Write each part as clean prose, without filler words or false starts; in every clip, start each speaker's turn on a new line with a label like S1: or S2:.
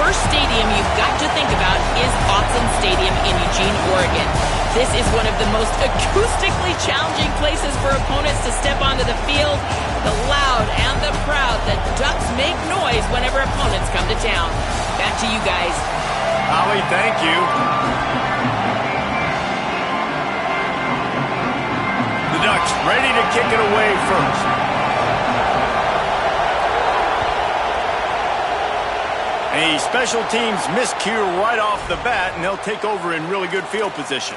S1: first stadium you've got to think about is Autzen Stadium in Eugene, Oregon. This is one of the most acoustically challenging places for opponents to step onto the field. The loud and the proud, the Ducks make noise whenever opponents come to town. Back to you guys.
S2: Holly, thank you. The Ducks ready to kick it away first. A special teams miscue right off the bat, and they'll take over in really good field position.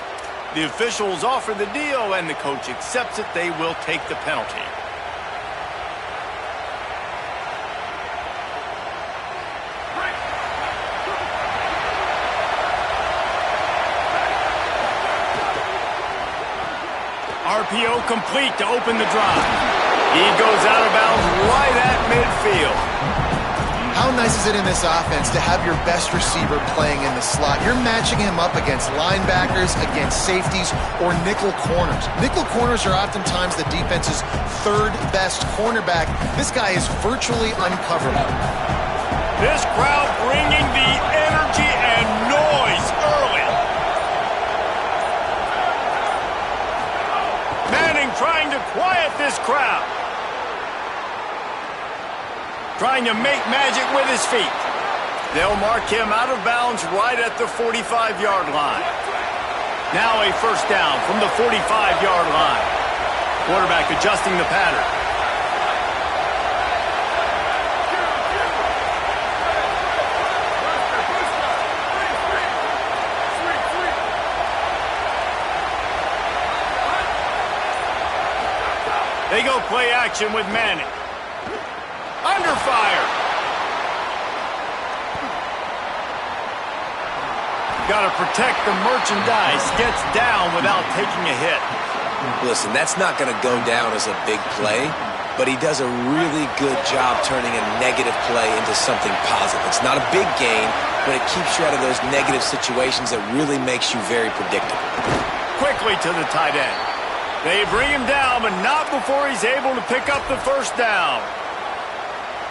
S2: The officials offer the deal, and the coach accepts it. They will take the penalty. RPO complete to open the drive. He goes out of bounds right at midfield.
S3: How nice is it in this offense to have your best receiver playing in the slot? You're matching him up against linebackers, against safeties, or nickel corners. Nickel corners are oftentimes the defense's third best cornerback. This guy is virtually uncoverable.
S2: This crowd bringing the energy and noise early. Manning trying to quiet this crowd. Trying to make magic with his feet. They'll mark him out of bounds right at the 45-yard line. Now a first down from the 45-yard line. Quarterback adjusting the pattern. They go play action with Manning. Under fire. Got to protect the merchandise. Gets down without taking a hit.
S4: Listen, that's not going to go down as a big play, but he does a really good job turning a negative play into something positive. It's not a big gain, but it keeps you out of those negative situations that really makes you very predictable.
S2: Quickly to the tight end. They bring him down, but not before he's able to pick up the first down.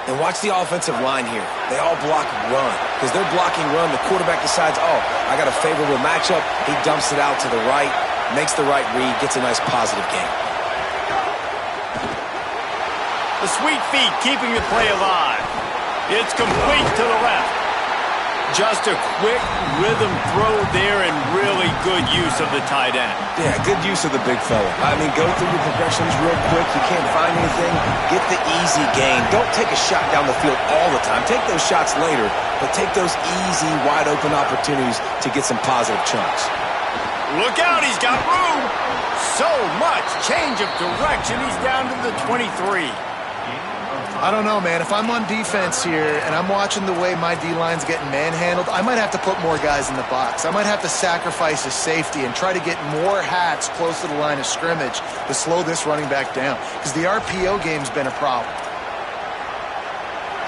S4: And watch the offensive line here. They all block run. Because they're blocking run, the quarterback decides, oh, I got a favorable matchup. He dumps it out to the right, makes the right read, gets a nice positive gain.
S2: The sweet feet keeping the play alive. It's complete to the left. Just a quick rhythm throw there and really good use of the tight end.
S4: Yeah, good use of the big fella. I mean, go through your progressions real quick. You can't find anything. Get the easy gain. Don't take a shot down the field all the time. Take those shots later, but take those easy, wide-open opportunities to get some positive chunks.
S2: Look out, he's got room. So much change of direction. He's down to the 23.
S3: I don't know, man. If I'm on defense here and I'm watching the way my D-line's getting manhandled, I might have to put more guys in the box. I might have to sacrifice a safety and try to get more hats close to the line of scrimmage to slow this running back down, because the RPO game's been a problem.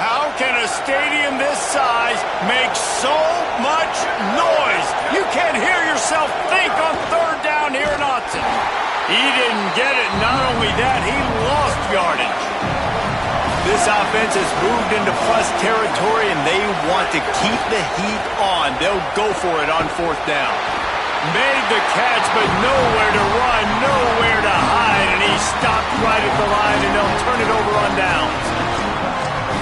S2: How can a stadium this size make so much noise? You can't hear yourself think on third down here in Autzen. He didn't get it. Not only that, he lost yardage. This offense has moved into plus territory, and they want to keep the heat on. They'll go for it on fourth down. Made the catch, but nowhere to run, nowhere to hide, and he stopped right at the line, and they'll turn it over on downs.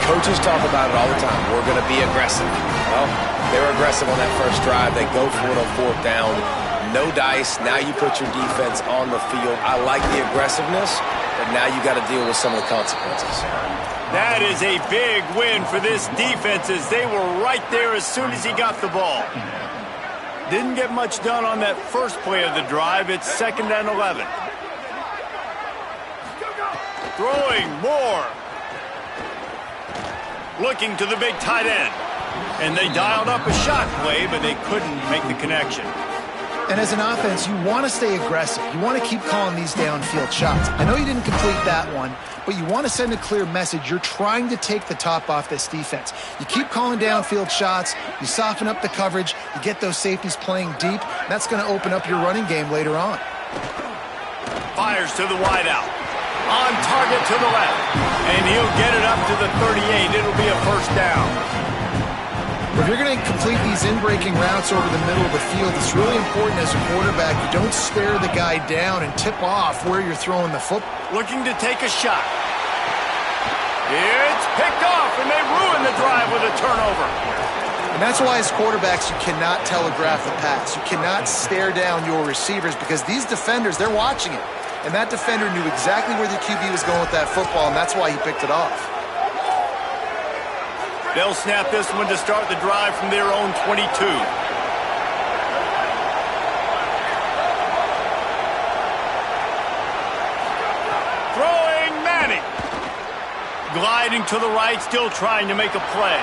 S4: Coaches talk about it all the time. We're going to be aggressive. Well, they were aggressive on that first drive. They go for it on fourth down. No dice. Now you put your defense on the field. I like the aggressiveness, but now you got to deal with some of the consequences.
S2: That is a big win for this defense, as they were right there as soon as he got the ball. Didn't get much done on that first play of the drive. It's 2nd and 11. Throwing more. Looking to the big tight end. And they dialed up a shot play, but they couldn't make the connection.
S3: And as an offense, you want to stay aggressive. You want to keep calling these downfield shots. I know you didn't complete that one, but you want to send a clear message. You're trying to take the top off this defense. You keep calling downfield shots. You soften up the coverage. You get those safeties playing deep. That's going to open up your running game later on.
S2: Fires to the wideout. On target to the left. And he'll get it up to the 38. It'll be a first down.
S3: If you're going to complete these in-breaking routes over the middle of the field, it's really important as a quarterback you don't stare the guy down and tip off where you're throwing the football.
S2: Looking to take a shot. It's picked off, and they ruin the drive with a turnover.
S3: And that's why as quarterbacks you cannot telegraph the pass. You cannot stare down your receivers because these defenders, they're watching it. And that defender knew exactly where the QB was going with that football, and that's why he picked it off.
S2: They'll snap this one to start the drive from their own 22. Throwing Manning. Gliding to the right, still trying to make a play.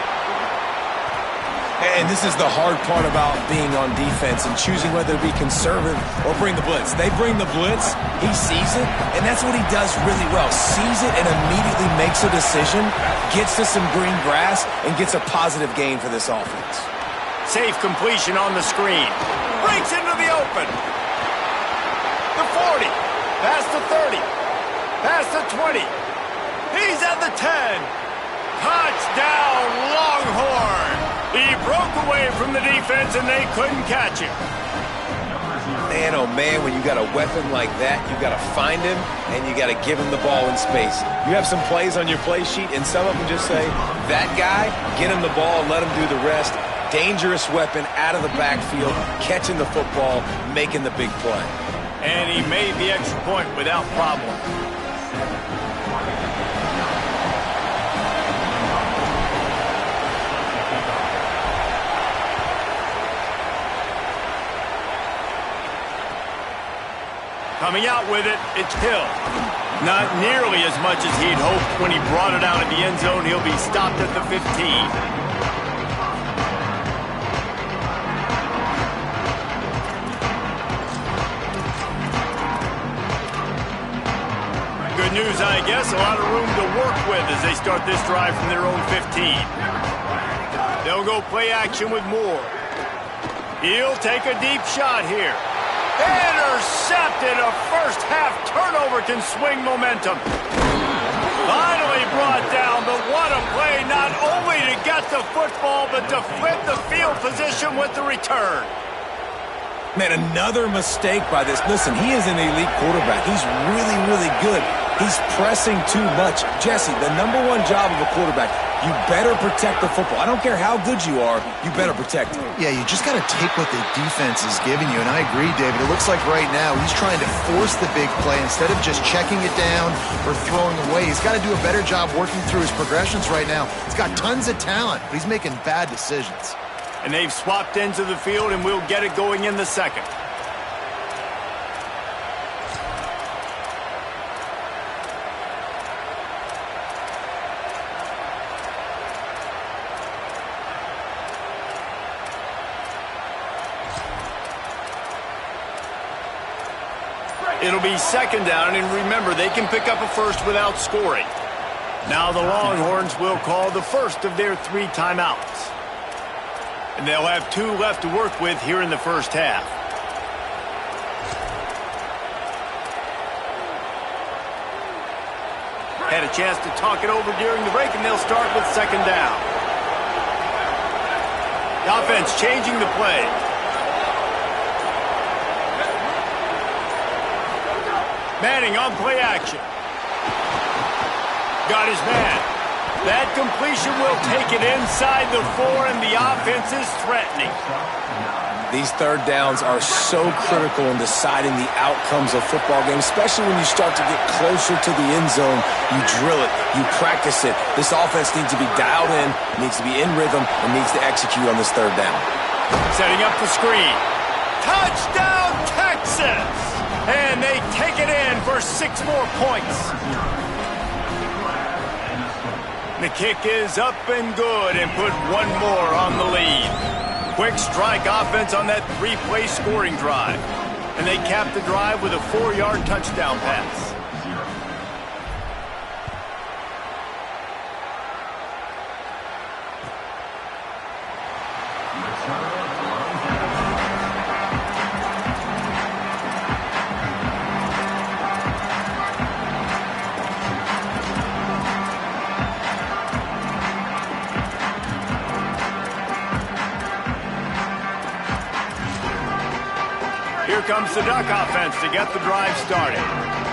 S4: And this is the hard part about being on defense and choosing whether to be conservative or bring the blitz. They bring the blitz, he sees it, and that's what he does really well. Sees it and immediately makes a decision, gets to some green grass, and gets a positive gain for this offense.
S2: Safe completion on the screen. Breaks into the open. The 40. Past the 30. Past the 20. He's at the 10. Touchdown, Longhorn. He broke away from the defense, and they couldn't catch him.
S4: Man, oh man, when you got a weapon like that, you got to find him, and you got to give him the ball in space. You have some plays on your play sheet, and some of them just say, that guy, get him the ball, let him do the rest. Dangerous weapon out of the backfield, catching the football, making the big play.
S2: And he made the extra point without problem. Coming out with it, it's Hill. Not nearly as much as he'd hoped when he brought it out of the end zone. He'll be stopped at the 15. Good news, I guess. A lot of room to work with as they start this drive from their own 15. They'll go play action with Moore. He'll take a deep shot here. Intercepted. A first-half turnover can swing momentum. Finally brought down, but what a play, not only to get the football, but to flip the field position with the return.
S4: Man, another mistake by this. Listen, he is an elite quarterback. He's really, really good. He's pressing too much. Jesse, the number one job of a quarterback, you better protect the football. I don't care how good you are, you better protect it.
S3: Yeah, you just got to take what the defense is giving you, and I agree, David. It looks like right now he's trying to force the big play instead of just checking it down or throwing away. He's got to do a better job working through his progressions right now. He's got tons of talent, but he's making bad decisions.
S2: And they've swapped ends of the field, and we'll get it going in the second. It'll be second down, and remember, they can pick up a first without scoring. Now the Longhorns will call the first of their 3 timeouts. And they'll have 2 left to work with here in the first half. Had a chance to talk it over during the break, and they'll start with second down. The offense changing the play. Manning on play action. Got his man. That completion will take it inside the 4, and the offense is threatening.
S4: These third downs are so critical in deciding the outcomes of football games, especially when you start to get closer to the end zone. You drill it, you practice it. This offense needs to be dialed in, needs to be in rhythm, and needs to execute on this third down.
S2: Setting up the screen. Touchdown, Texas! And they take it in for 6 more points. The kick is up and good and put 1 more on the lead. Quick strike offense on that 3-play scoring drive. And they cap the drive with a 4-yard touchdown pass. comes the Duck offense to get the drive started.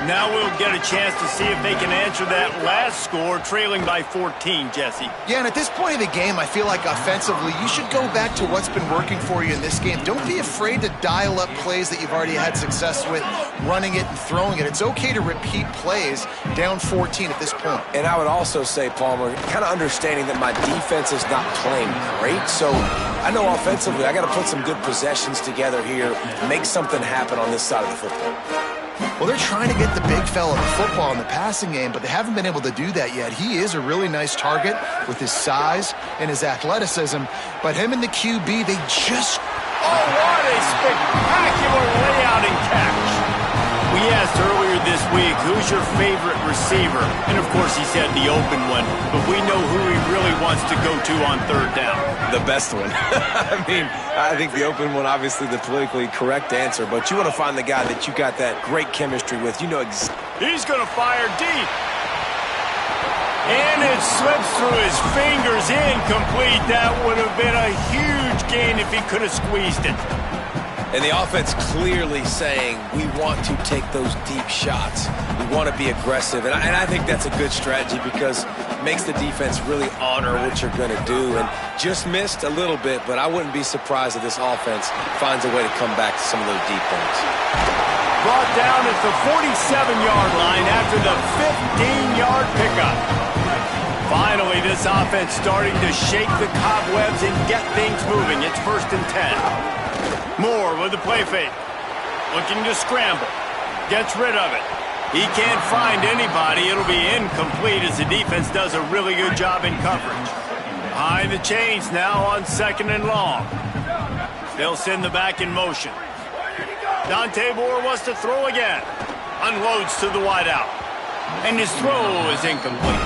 S2: Now we'll get a chance to see if they can answer that last score, trailing by 14, Jesse.
S3: Yeah, and at this point of the game, I feel like offensively, you should go back to what's been working for you in this game. Don't be afraid to dial up plays that you've already had success with, running it and throwing it. It's okay to repeat plays down 14 at this point.
S4: And I would also say, Palmer, kind of understanding that my defense is not playing great, so I know offensively I got to put some good possessions together here, make something happen on this side of the football.
S3: Well, they're trying to get the big fella the football in the passing game, but they haven't been able to do that yet. He is a really nice target with his size and his athleticism, but him and the QB, they just...
S2: Oh, what a spectacular layout and catch. We asked earlier this week, who's your favorite receiver? And, of course, he said the open one, but we know who he really wants to go to on third down.
S4: The best one. I think the open one, obviously the politically correct answer, but you want to find the guy that you got that great chemistry with. You know
S2: He's going to fire deep. And it slips through his fingers, incomplete. That would have been a huge gain if he could have squeezed it.
S4: And the offense clearly saying, we want to take those deep shots. We want to be aggressive. And I think that's a good strategy because it makes the defense really honor what you're going to do. And just missed a little bit, but I wouldn't be surprised if this offense finds a way to come back to some of those deep points.
S2: Brought down at the 47-yard line after the 15-yard pickup. Finally, this offense starting to shake the cobwebs and get things moving. It's 1st and 10. Moore with the play fake. Looking to scramble. Gets rid of it. He can't find anybody. It'll be incomplete as the defense does a really good job in coverage. Behind the chains now on 2nd and long. They'll send the back in motion. Dante Moore wants to throw again. Unloads to the wideout. And his throw is incomplete.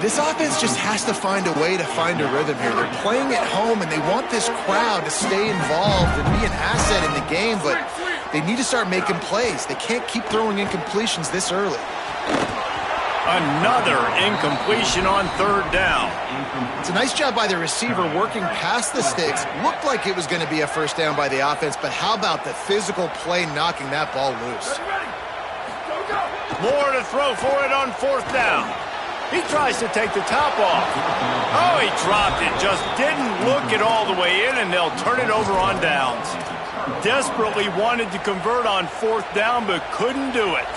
S3: This offense just has to find a way to find a rhythm here. They're playing at home, and they want this crowd to stay involved and be an asset in the game, but they need to start making plays. They can't keep throwing incompletions this early.
S2: Another incompletion on 3rd down.
S3: It's a nice job by the receiver working past the sticks. Looked like it was going to be a 1st down by the offense, but how about the physical play knocking that ball loose?
S2: Moore to throw for it on 4th down. He tries to take the top off. Oh, he dropped it. Just didn't look it all the way in, and they'll turn it over on downs. Desperately wanted to convert on 4th down, but couldn't do it.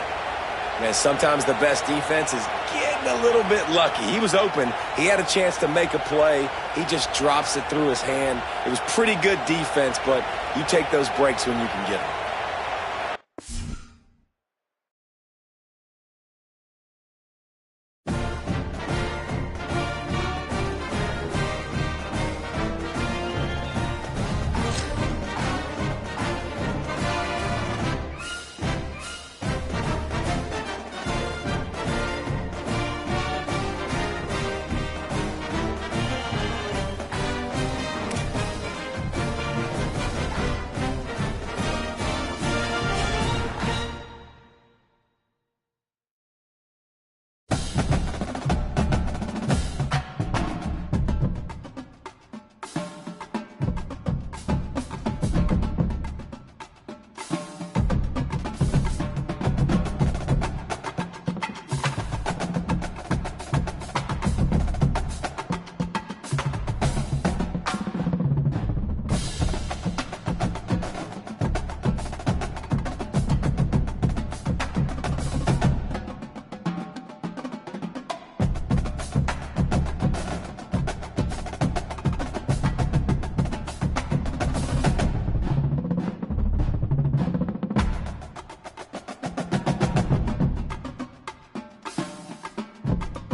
S4: Man, sometimes the best defense is getting a little bit lucky. He was open. He had a chance to make a play. He just drops it through his hand. It was pretty good defense, but you take those breaks when you can get them.